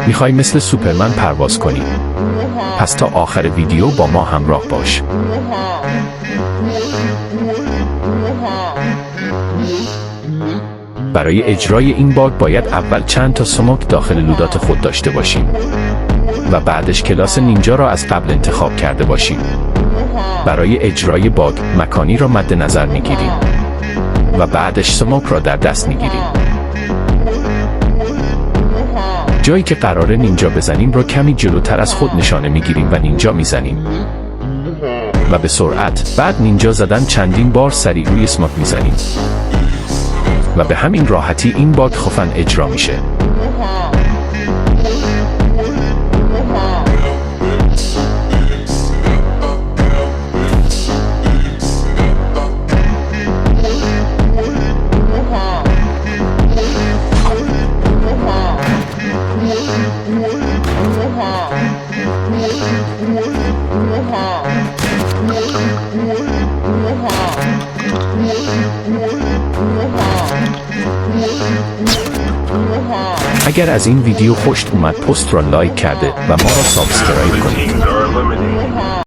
میخوای مثل سوپرمن پرواز کنی؟ پس تا آخر ویدیو با ما همراه باش. برای اجرای این باگ باید اول چند تا سموک داخل لودات خود داشته باشیم و بعدش کلاس نینجا را از قبل انتخاب کرده باشیم. برای اجرای باگ مکانی را مد نظر میگیریم و بعدش سموک را در دست میگیریم. جایی که قراره نینجا بزنیم را کمی جلوتر از خود نشانه میگیریم و نینجا میزنیم و به سرعت بعد نینجا زدن چندین بار سریع روی سموک میزنیم و به همین راحتی این باگ خفن اجرا میشه. اگر از این ویدیو خوشت اومد پست را لایک کرده و ما را سابسکرایب کنید.